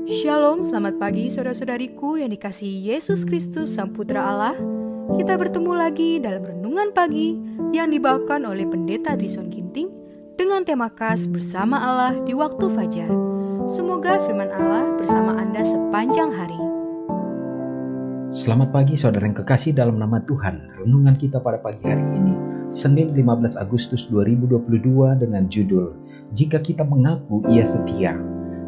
Shalom, selamat pagi saudara-saudariku yang dikasihi Yesus Kristus Sang Putra Allah. Kita bertemu lagi dalam Renungan Pagi yang dibawakan oleh Pendeta Trison Ginting dengan tema khas Bersama Allah di Waktu Fajar. Semoga firman Allah bersama Anda sepanjang hari. Selamat pagi saudara yang kekasih dalam nama Tuhan. Renungan kita pada pagi hari ini, Senin 15 Agustus 2022 dengan judul Jika Kita Mengaku Ia Setia.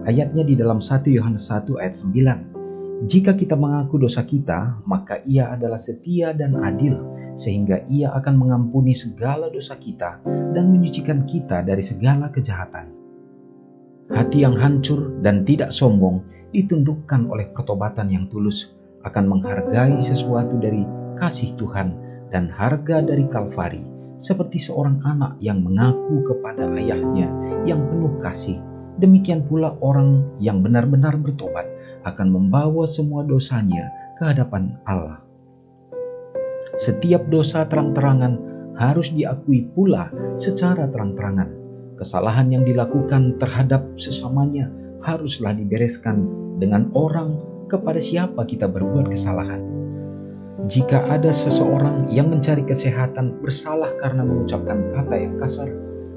Ayatnya di dalam 1 Yohanes 1 ayat 9. Jika kita mengaku dosa kita, maka Ia adalah setia dan adil, sehingga Ia akan mengampuni segala dosa kita dan menyucikan kita dari segala kejahatan. Hati yang hancur dan tidak sombong ditundukkan oleh pertobatan yang tulus, akan menghargai sesuatu dari kasih Tuhan dan harga dari Kalvari, seperti seorang anak yang mengaku kepada ayahnya yang penuh kasih. Demikian pula orang yang benar-benar bertobat akan membawa semua dosanya ke hadapan Allah. Setiap dosa terang-terangan harus diakui pula secara terang-terangan. Kesalahan yang dilakukan terhadap sesamanya haruslah dibereskan dengan orang kepada siapa kita berbuat kesalahan. Jika ada seseorang yang mencari kesehatan bersalah karena mengucapkan kata yang kasar,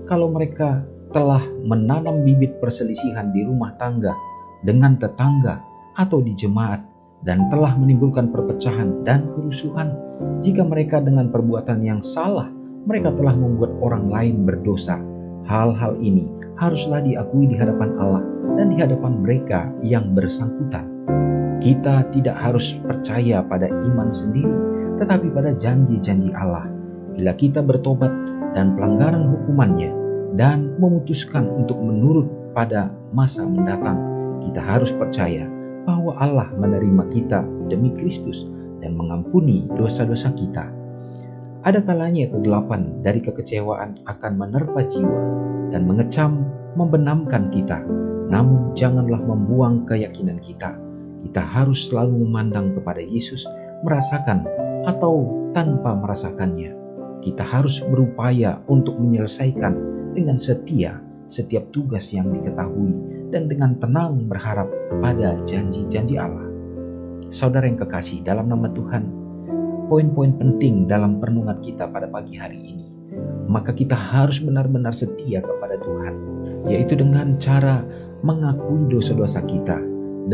kalau mereka telah menanam bibit perselisihan di rumah tangga dengan tetangga atau di jemaat dan telah menimbulkan perpecahan dan kerusuhan, jika mereka dengan perbuatan yang salah mereka telah membuat orang lain berdosa, hal-hal ini haruslah diakui di hadapan Allah dan di hadapan mereka yang bersangkutan. Kita tidak harus percaya pada iman sendiri, tetapi pada janji-janji Allah. Bila kita bertobat dan pelanggaran hukumannya dan memutuskan untuk menurut pada masa mendatang, kita harus percaya bahwa Allah menerima kita demi Kristus dan mengampuni dosa-dosa kita. Ada kalanya kegelapan dari kekecewaan akan menerpa jiwa dan mengecam, membenamkan kita. Namun janganlah membuang keyakinan kita. Kita harus selalu memandang kepada Yesus, merasakan atau tanpa merasakannya. Kita harus berupaya untuk menyelesaikan dengan setia setiap tugas yang diketahui dan dengan tenang berharap pada janji-janji Allah. Saudara yang kekasih dalam nama Tuhan, poin-poin penting dalam perenungan kita pada pagi hari ini, maka kita harus benar-benar setia kepada Tuhan, yaitu dengan cara mengakui dosa-dosa kita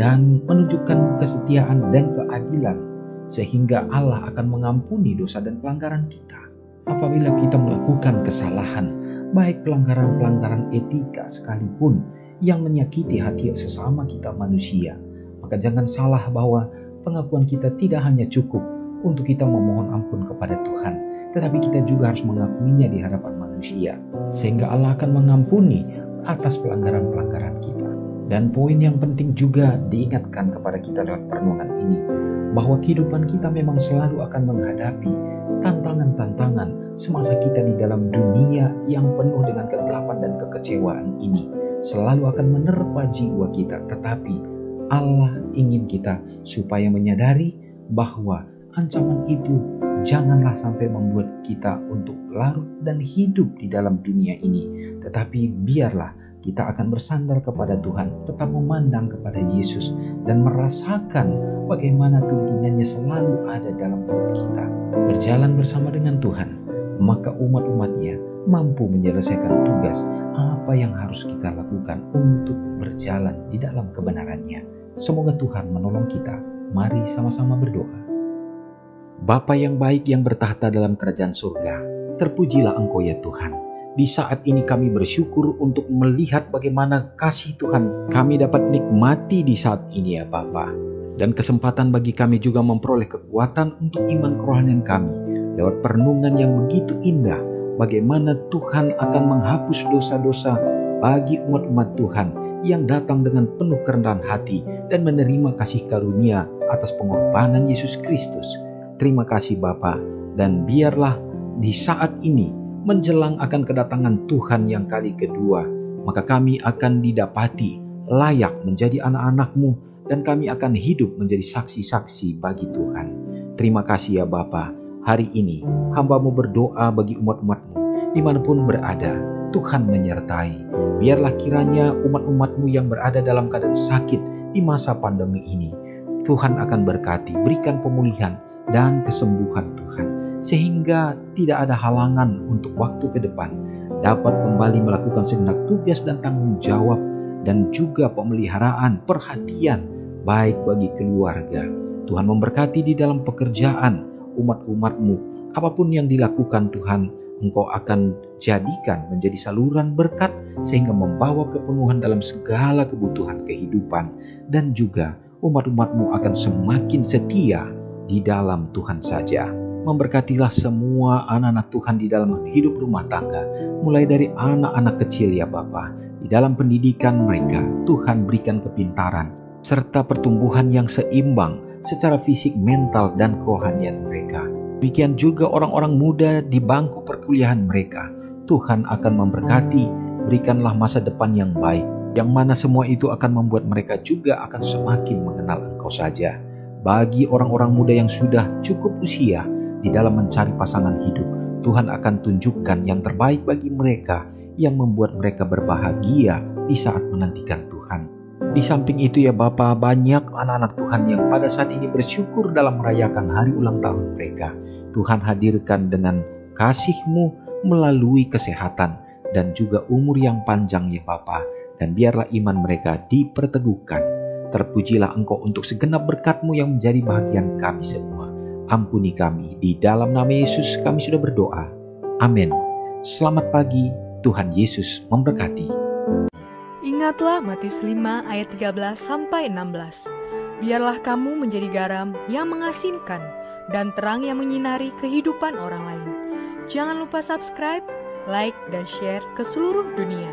dan menunjukkan kesetiaan dan keadilan, sehingga Allah akan mengampuni dosa dan pelanggaran kita. Apabila kita melakukan kesalahan, baik pelanggaran-pelanggaran etika sekalipun yang menyakiti hati sesama kita manusia, maka jangan salah bahwa pengakuan kita tidak hanya cukup untuk kita memohon ampun kepada Tuhan, tetapi kita juga harus mengakuinya di hadapan manusia, sehingga Allah akan mengampuni atas pelanggaran-pelanggaran kita. Dan poin yang penting juga diingatkan kepada kita lewat perenungan ini, bahwa kehidupan kita memang selalu akan menghadapi tantangan-tantangan semasa kita di dalam dunia yang penuh dengan kegelapan dan kekecewaan ini. Selalu akan menerpa jiwa kita, tetapi Allah ingin kita supaya menyadari bahwa ancaman itu janganlah sampai membuat kita untuk larut dan hidup di dalam dunia ini, tetapi biarlah kita akan bersandar kepada Tuhan, tetap memandang kepada Yesus dan merasakan bagaimana tuntunannya selalu ada dalam hidup kita. Berjalan bersama dengan Tuhan, maka umat-umatnya mampu menyelesaikan tugas apa yang harus kita lakukan untuk berjalan di dalam kebenarannya. Semoga Tuhan menolong kita. Mari sama-sama berdoa. Bapa yang baik yang bertahta dalam kerajaan surga, terpujilah Engkau ya Tuhan. Di saat ini kami bersyukur untuk melihat bagaimana kasih Tuhan kami dapat nikmati di saat ini ya Bapa. Dan kesempatan bagi kami juga memperoleh kekuatan untuk iman kerohanian kami lewat perenungan yang begitu indah, bagaimana Tuhan akan menghapus dosa-dosa bagi umat-umat Tuhan yang datang dengan penuh kerendahan hati dan menerima kasih karunia atas pengorbanan Yesus Kristus. Terima kasih Bapa, dan biarlah di saat ini menjelang akan kedatangan Tuhan yang kali kedua, maka kami akan didapati layak menjadi anak-anak-Mu dan kami akan hidup menjadi saksi-saksi bagi Tuhan. Terima kasih ya Bapa. Hari ini hamba-Mu berdoa bagi umat-umat-Mu dimanapun berada. Tuhan menyertai. Biarlah kiranya umat-umat-Mu yang berada dalam keadaan sakit di masa pandemi ini. Tuhan akan berkati, berikan pemulihan dan kesembuhan Tuhan, sehingga tidak ada halangan untuk waktu ke depan dapat kembali melakukan segenap tugas dan tanggung jawab, dan juga pemeliharaan, perhatian baik bagi keluarga. Tuhan memberkati di dalam pekerjaan umat-umat-Mu. Apapun yang dilakukan Tuhan, Engkau akan jadikan menjadi saluran berkat sehingga membawa kepenuhan dalam segala kebutuhan kehidupan, dan juga umat-umat-Mu akan semakin setia di dalam Tuhan saja. Memberkatilah semua anak-anak Tuhan di dalam hidup rumah tangga, mulai dari anak-anak kecil ya Bapa. Di dalam pendidikan mereka, Tuhan berikan kepintaran, serta pertumbuhan yang seimbang secara fisik, mental, dan kerohanian mereka. Demikian juga orang-orang muda di bangku perkuliahan mereka. Tuhan akan memberkati, berikanlah masa depan yang baik, yang mana semua itu akan membuat mereka juga akan semakin mengenal Engkau saja. Bagi orang-orang muda yang sudah cukup usia di dalam mencari pasangan hidup, Tuhan akan tunjukkan yang terbaik bagi mereka, yang membuat mereka berbahagia di saat menantikan Tuhan. Di samping itu ya Bapa, banyak anak-anak Tuhan yang pada saat ini bersyukur dalam merayakan hari ulang tahun mereka. Tuhan hadirkan dengan kasih-Mu melalui kesehatan dan juga umur yang panjang ya Bapa, dan biarlah iman mereka diperteguhkan. Terpujilah Engkau untuk segenap berkat-Mu yang menjadi bahagian kami semua. Ampuni kami, di dalam nama Yesus kami sudah berdoa. Amin. Selamat pagi, Tuhan Yesus memberkati. Ingatlah Matius 5 ayat 13-16. Biarlah kamu menjadi garam yang mengasinkan dan terang yang menyinari kehidupan orang lain. Jangan lupa subscribe, like, dan share ke seluruh dunia.